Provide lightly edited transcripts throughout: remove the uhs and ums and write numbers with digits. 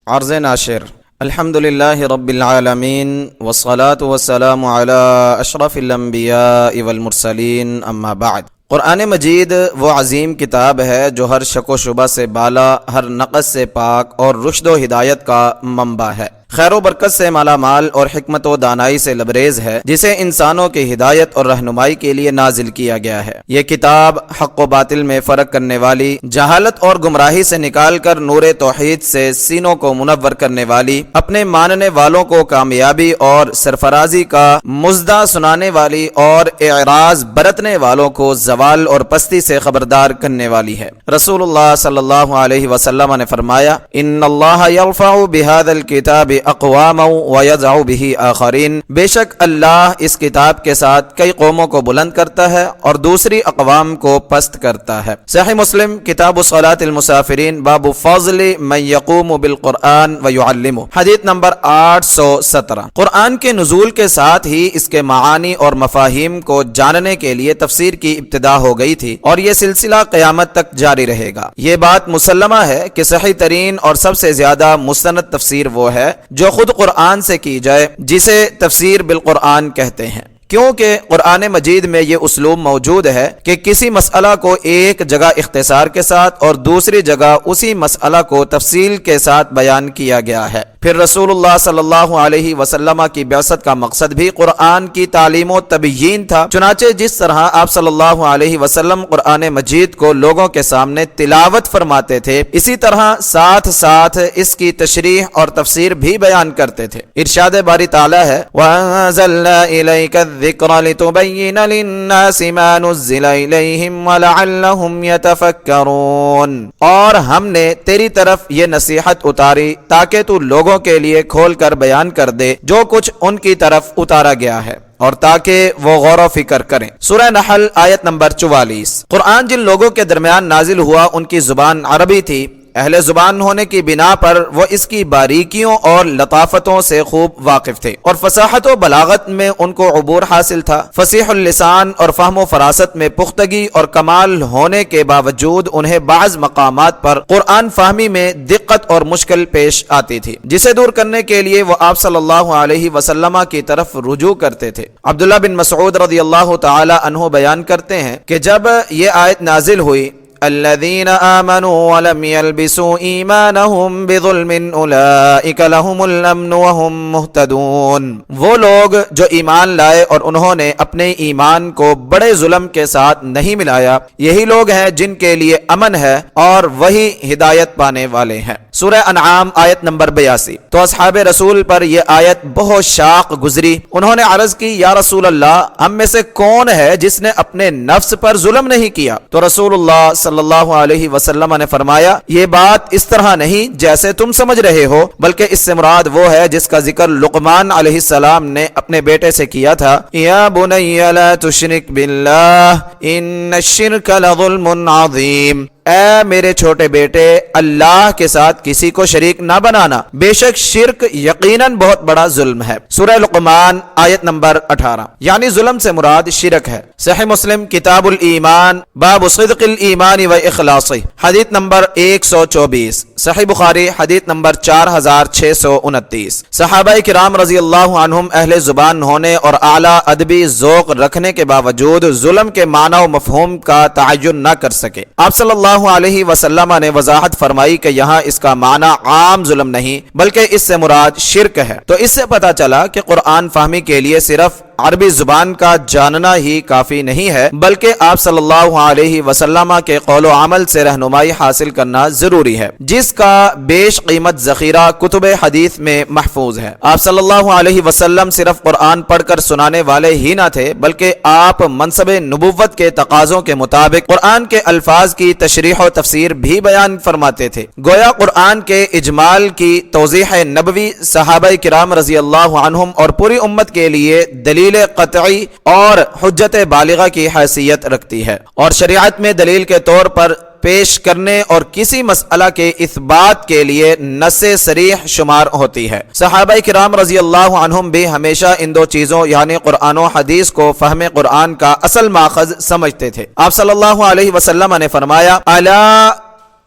عرض ناشر الحمدللہ رب العالمین والصلاة والسلام علی اشرف الانبیاء والمرسلین اما بعد۔ قرآن مجید وہ عظیم کتاب ہے جو ہر شک و شبہ سے بالا، ہر نقص سے پاک اور رشد و ہدایت کا منبع ہے، خیر و برکت سے مالا مال اور حکمت و دانائی سے لبریز ہے، جسے انسانوں کی ہدایت اور رہنمائی کے لیے نازل کیا گیا ہے۔ یہ کتاب حق و باطل میں فرق کرنے والی، جہالت اور گمراہی سے نکال کر نور توحید سے سینوں کو منور کرنے والی، اپنے ماننے والوں کو کامیابی اور سرفرازی کا مژدہ سنانے والی اور اعراض برتنے والوں کو زوال اور پستی سے خبردار کرنے والی ہے۔ رسول اللہ صلی اللہ علیہ وسلم نے فرمایا، ان اللہ یرفع بہذا الکتاب اقواما ویضع بہ آخرین، بے شک اللہ اس کتاب کے ساتھ کئی قوموں کو بلند کرتا ہے اور دوسری اقوام کو پست کرتا ہے۔ صحیح مسلم کتاب صلاۃ المسافرین باب فضل من یقوم بالقرآن ویعلمہ، حدیث نمبر 817۔ قرآن کے نزول کے ساتھ ہی اس کے معانی اور مفاہیم کو جاننے کے لیے تفسیر کی ابتدا ہو گئی تھی اور یہ سلسلہ قیامت تک جاری رہے گا۔ یہ بات مسلمہ ہے کہ صحیح ترین اور سب سے زیادہ مستند تفسیر وہ ہے جو خود قرآن سے کی جائے، جسے تفسیر بالقرآن کہتے ہیں، کیونکہ قرآن مجید میں یہ اسلوب موجود ہے کہ کسی مسئلہ کو ایک جگہ اختصار کے ساتھ اور دوسری جگہ اسی مسئلہ کو تفصیل کے ساتھ بیان کیا گیا ہے۔ پھر رسول اللہ صلی اللہ علیہ وسلم کی بعثت کا مقصد بھی قرآن کی تعلیم و تبیین تھا، چنانچہ جس طرح آپ صلی اللہ علیہ وسلم قرآن مجید کو لوگوں کے سامنے تلاوت فرماتے تھے، اسی طرح ساتھ ساتھ اس کی تشریح اور تفسیر بھی بیان کرتے تھے۔ ارشاد باری تعالی ہے، وَأَنزَلْنَا إِلَيْكَ الذِّكْرَ لِتُبَيِّنَ لِلنَّاسِ مَا نُزِّلَ إِلَيْهِمْ وَلَعَلَّهُمْ يَتَفَكَّرُونَ، اور ہم نے تیری طرف یہ نصیحت اتاری تاکہ تو لوگوں کے لیے کھول کر بیان کر دے جو کچھ ان کی طرف اتارا گیا ہے اور تاکہ وہ غور و فکر کریں۔ سورہ نحل آیت نمبر 44۔ قرآن جن لوگوں کے درمیان نازل ہوا ان کی زبان عربی تھی، اہل زبان ہونے کی بنا پر وہ اس کی باریکیوں اور لطافتوں سے خوب واقف تھے اور فصاحت و بلاغت میں ان کو عبور حاصل تھا۔ فصیح اللسان اور فہم و فراست میں پختگی اور کمال ہونے کے باوجود انہیں بعض مقامات پر قرآن فہمی میں دقت اور مشکل پیش آتی تھی، جسے دور کرنے کے لیے وہ آپ صلی اللہ علیہ وسلم کی طرف رجوع کرتے تھے۔ عبداللہ بن مسعود رضی اللہ تعالی عنہ بیان کرتے ہیں کہ جب یہ آیت نازل ہوئی، الذين آمنوا ولم يلبسوا إيمانهم بظلم أولئك لهم الأمن وهم مهتدون، وہ لوگ جو ایمان لائے اور انہوں نے اپنے ایمان کو بڑے ظلم کے ساتھ نہیں ملایا، یہی لوگ ہیں جن کے لیے امن ہے اور وہی ہدایت پانے والے ہیں۔ سورہ انعام آیت نمبر 82۔ تو اصحاب رسول پر یہ آیت بہت شاق گزری، انہوں نے عرض کی، یا رسول اللہ، ہم میں سے کون ہے جس نے اپنے نفس پر ظلم نہیں کیا؟ تو رسول اللہ صلی اللہ علیہ وسلم نے فرمایا، یہ بات اس طرح نہیں جیسے تم سمجھ رہے ہو، بلکہ اس سے مراد وہ ہے جس کا ذکر لقمان علیہ السلام نے اپنے بیٹے سے کیا تھا، یا بنی لا تشرک باللہ ان الشرک لظلم عظیم، اے میرے چھوٹے بیٹے، اللہ کے ساتھ کسی کو شریک نہ بنانا، بے شک شرک یقیناً بہت بڑا ظلم ہے۔ سورہ لقمان آیت نمبر 18۔ یعنی ظلم سے مراد شرک ہے۔ صحیح مسلم کتاب الایمان باب صدق الایمان و اخلاصہ، حدیث نمبر 124۔ صحیح بخاری حدیث نمبر 4629۔ صحابہ کرام رضی اللہ عنہم اہل زبان ہونے اور اعلیٰ ادبی ذوق رکھنے کے باوجود ظلم کے معنی و مفہوم کا تعین نہ کر سکے۔ آپ صلی اللہ علیہ وسلم نے وضاحت فرمائی کہ یہاں اس کا معنی عام ظلم نہیں بلکہ اس سے مراد شرک ہے۔ تو اس سے پتہ چلا کہ قرآن فہمی کے لیے صرف عربی زبان کا جاننا ہی کافی نہیں ہے، بلکہ آپ صلی اللہ علیہ وسلم کے قول و عمل سے رہنمائی حاصل کرنا ضروری ہے، جس کا بیش قیمت ذخیرہ کتب حدیث میں محفوظ ہے۔ آپ صلی اللہ علیہ وسلم صرف قرآن پڑھ کر سنانے والے ہی نہ تھے، بلکہ آپ منصب نبوت کے تقاضوں کے مطابق قرآن کے الفاظ کی تشریح و تفسیر بھی بیان فرماتے تھے۔ گویا قرآن کے اجمال کی توضیح نبوی صحابہ کرام رضی اللہ عنہم اور پوری امت کے لیے دلیل قطعی اور حجت بالغہ کی حیثیت رکھتی ہے، اور شریعت میں دلیل کے طور پر پیش کرنے اور کسی مسئلہ کے اثبات کے لیے نص صریح شمار ہوتی ہے۔ صحابہ کرام رضی اللہ عنہم بھی ہمیشہ ان دو چیزوں یعنی قرآن و حدیث کو فہم قرآن کا اصل ماخذ سمجھتے تھے۔ آپ صلی اللہ علیہ وسلم نے فرمایا، الا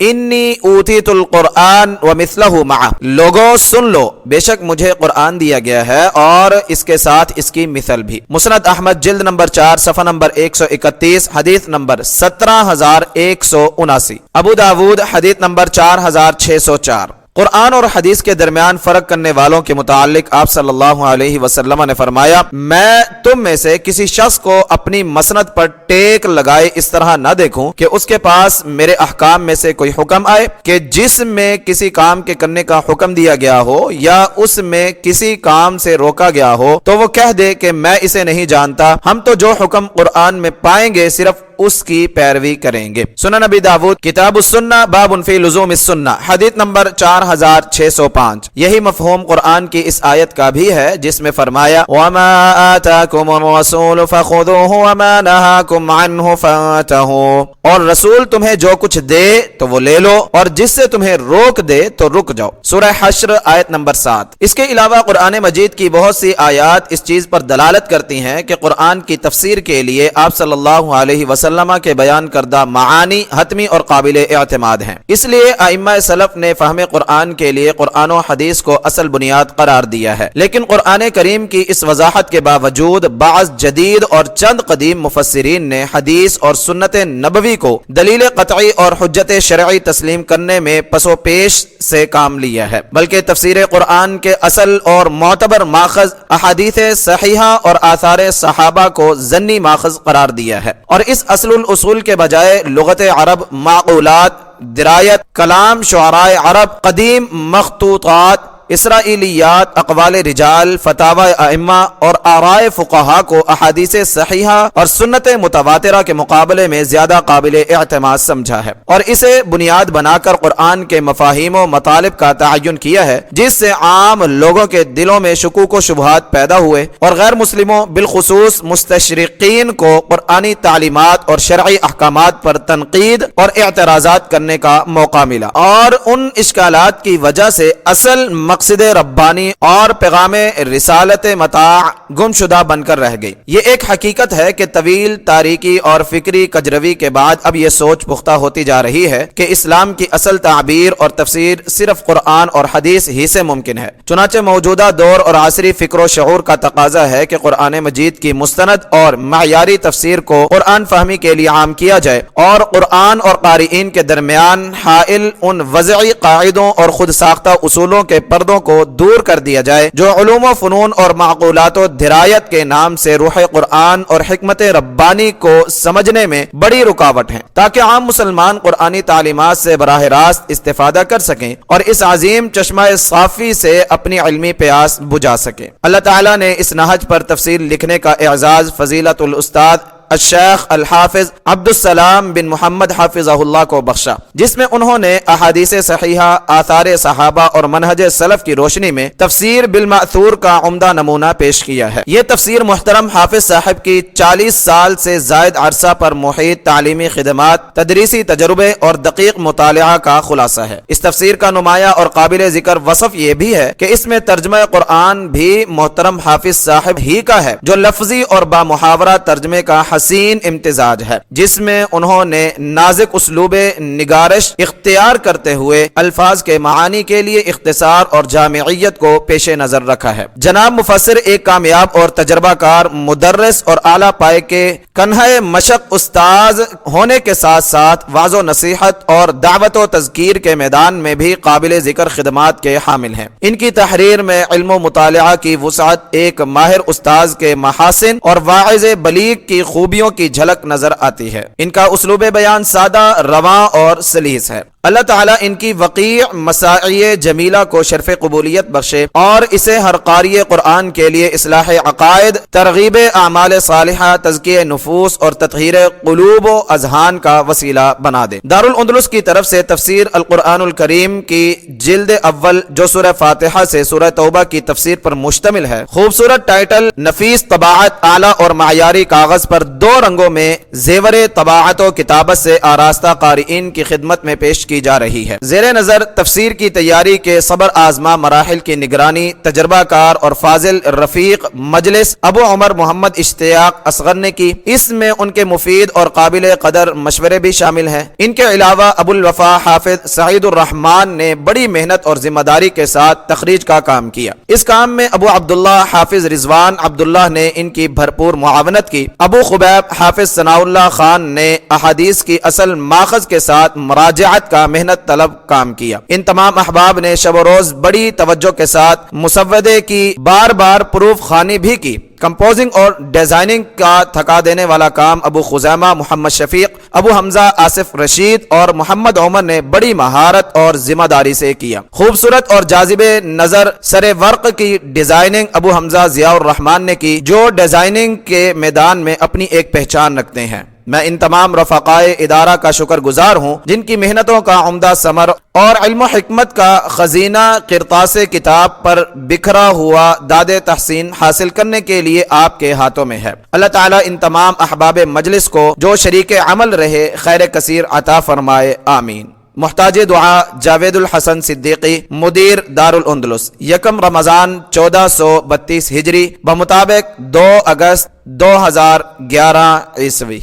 انی اوتیت القرآن ومثلہ معہ، لوگوں سن لو، بے شک مجھے قرآن دیا گیا ہے اور اس کے ساتھ اس کی مثل بھی۔ مسند احمد جلد نمبر 4 صفحہ نمبر 131، حدیث نمبر 17179۔ ابو داود حدیث نمبر 4604۔ قرآن اور حدیث کے درمیان فرق کرنے والوں کے متعلق آپ صلی اللہ علیہ وسلم نے فرمایا، میں تم میں سے کسی شخص کو اپنی مسند پر ٹیک لگائے اس طرح نہ دیکھوں کہ اس کے پاس میرے احکام میں سے کوئی حکم آئے کہ جس میں کسی کام کے کرنے کا حکم دیا گیا ہو یا اس میں کسی کام سے روکا گیا ہو تو وہ کہہ دے کہ میں اسے نہیں جانتا، ہم تو جو حکم قرآن میں پائیں گے صرف اس کی پیروی کریں گے۔ سنن نبی داود کتاب السنہ باب فی لزوم السنہ، حدیث نمبر 4605۔ یہی مفہوم قرآن کی اس آیت کا بھی ہے جس میں فرمایا وَمَا آتَاكُمُ الرَّسُولُ فَخُذُوهُ وَمَا نَهَاكُمْ عَنْهُ فَانْتَهُوا، اور رسول تمہیں جو کچھ دے تو وہ لے لو اور جس سے تمہیں روک دے تو رک جاؤ۔ سورہ حشر آیت نمبر 7۔ اس کے علاوہ قرآن مجید کی بہت سی آیات اس چیز پر دلالت کرتی ہیں کہ قرآن کی تفسیر کے لیے آپ صلی اللہ علیہ وسلم کے بیان کردہ معانی حتمی اور قابل اعتماد ہیں، اس لیے ائمہ سلف نے فہم قرآن کے لیے قرآن و حدیث کو اصل بنیاد قرار دیا ہے۔ لیکن قرآن کریم کی اس وضاحت کے باوجود بعض جدید اور چند قدیم مفسرین نے حدیث اور سنت نبوی کو دلیل قطعی اور حجت شرعی تسلیم کرنے میں پس و پیش سے کام لیا ہے، بلکہ تفسیر قرآن کے اصل اور معتبر ماخذ احادیث صحیحہ اور آثار صحابہ کو ضمنی ماخذ قرار دیا ہے، اور اس اصل الاصول کے بجائے لغت عرب، معقولات، درایت، کلام شعراء عرب، قدیم مخطوطات، اسرائیلیات، اقوال رجال، فتاوی ائمہ اور آراء فقہا کو احادیث صحیحہ اور سنت متواترہ کے مقابلے میں زیادہ قابل اعتماد سمجھا ہے، اور اسے بنیاد بنا کر قرآن کے مفاہیم و مطالب کا تعین کیا ہے، جس سے عام لوگوں کے دلوں میں شکوک و شبہات پیدا ہوئے اور غیر مسلموں بالخصوص مستشرقین کو قرآنی تعلیمات اور شرعی احکامات پر تنقید اور اعتراضات کرنے کا موقع ملا، اور ان اشکالات کی وجہ سے اصل مقصد ربانی اور پیغام رسالت متاع گم شدہ بن کر رہ گئی۔ یہ ایک حقیقت ہے کہ طویل تاریکی اور فکری کجروی کے بعد اب یہ سوچ پختہ ہوتی جا رہی ہے کہ اسلام کی اصل تعبیر اور تفسیر صرف قرآن اور حدیث ہی سے ممکن ہے۔ چنانچہ موجودہ دور اور عصری فکر و شعور کا تقاضا ہے کہ قرآن مجید کی مستند اور معیاری تفسیر کو قرآن فہمی کے لیے عام کیا جائے، اور قرآن اور قارئین کے درمیان حائل ان وضعی قاعدوں اور خود ساختہ اصولوں کے پردوں کو دور کر دیا جائے جو علوم و فنون اور معقولات و درایت کے نام سے روح قرآن اور حکمت ربانی کو سمجھنے میں بڑی رکاوٹ ہیں، تاکہ عام مسلمان قرآنی تعلیمات سے براہ راست استفادہ کر سکیں اور اس عظیم چشمہ صافی سے اپنی علمی پیاس بجھا سکیں۔ اللہ تعالیٰ نے اس نہج پر تفسیر لکھنے کا اعزاز فضیلت الاستاد الشیخ الحافظ عبدالسلام بن محمد حافظہ اللہ کو بخشا، جس میں انہوں نے احادیث صحیحہ، آثار صحابہ اور منہج سلف کی روشنی میں تفسیر بالمأثور کا عمدہ نمونہ پیش کیا ہے۔ یہ تفسیر محترم حافظ صاحب کی 40 سال سے زائد عرصہ پر محیط تعلیمی خدمات، تدریسی تجربے اور دقیق مطالعہ کا خلاصہ ہے۔ اس تفسیر کا نمایاں اور قابل ذکر وصف یہ بھی ہے کہ اس میں ترجمہ قرآن بھی محترم حافظ صاحب ہی کا ہے، جو لفظی اور بامحاورہ ترجمے کا حسین امتزاج ہے، جس میں انہوں نے نازک اسلوب نگارش اختیار کرتے ہوئے الفاظ کے معانی کے لیے اختصار اور جامعیت کو پیش نظر رکھا ہے۔ جناب مفسر ایک کامیاب اور تجربہ کار مدرس اور اعلیٰ پائے کے کنہے مشق استاذ ہونے کے ساتھ ساتھ وعظ و نصیحت اور دعوت و تذکیر کے میدان میں بھی قابل ذکر خدمات کے حامل ہیں۔ ان کی تحریر میں علم و مطالعہ کی وسعت، ایک ماہر استاذ کے محاسن اور واعظ بلیغ کی خوبیوں کی جھلک نظر آتی ہے۔ ان کا اسلوب بیان سادہ، رواں اور سلیس ہے۔ اللہ تعالیٰ ان کی وقیع مساعی جمیلہ کو شرف قبولیت بخشے اور اسے ہر قاری قرآن کے لیے اصلاح عقائد، ترغیب اعمال صالحہ، تزکیہ نفوس اور تطہیر قلوب و اذہان کا وسیلہ بنا دے۔ دارالاندلس کی طرف سے تفسیر القرآن الکریم کی جلد اول جو سورہ فاتحہ سے سورہ توبہ کی تفسیر پر مشتمل ہے، خوبصورت ٹائٹل، نفیس طباعت، اعلیٰ اور معیاری کاغذ پر 2 رنگوں میں زیور طباعت و کتابت سے آراستہ قارئین کی خدمت میں پیش کی کی جا رہی ہے۔ زیر نظر تفسیر کی تیاری کے صبر آزما مراحل کی نگرانی تجربہ کار اور فاضل رفیق مجلس ابو عمر محمد اشتیاق اصغر نے کی۔ اس میں ان کے مفید اور قابل قدر مشورے بھی شامل ہیں۔ ان کے علاوہ ابو الوفا حافظ سعید الرحمان نے بڑی محنت اور ذمہ داری کے ساتھ تخریج کا کام کیا۔ اس کام میں ابو عبداللہ حافظ رضوان عبداللہ نے ان کی بھرپور معاونت کی۔ ابو خبیب حافظ ثناء اللہ خان نے احادیث کی اصل ماخذ کے ساتھ مراجعت کا محنت طلب کام کیا۔ ان تمام احباب نے شب و روز بڑی توجہ کے ساتھ مسودے کی بار بار پروف خوانی بھی کی۔ کمپوزنگ اور ڈیزائننگ کا تھکا دینے والا کام ابو خزیمہ محمد شفیق، ابو حمزہ آصف رشید اور محمد عمر نے بڑی مہارت اور ذمہ داری سے کیا۔ خوبصورت اور جاذب نظر سر ورق کی ڈیزائننگ ابو حمزہ ضیاء الرحمان نے کی، جو ڈیزائننگ کے میدان میں اپنی ایک پہچان رکھتے ہیں۔ میں ان تمام رفقائے ادارہ کا شکر گزار ہوں جن کی محنتوں کا عمدہ ثمر اور علم و حکمت کا خزینہ قرطاس کتاب پر بکھرا ہوا داد تحسین حاصل کرنے کے لیے آپ کے ہاتھوں میں ہے۔ اللہ تعالیٰ ان تمام احباب مجلس کو جو شریک عمل رہے خیر کثیر عطا فرمائے، آمین۔ محتاج دعا جاوید الحسن صدیقی، مدیر دارالاندلس، 1 رمضان 1432 ہجری بمطابق 2 اگست 2011 عیسوی۔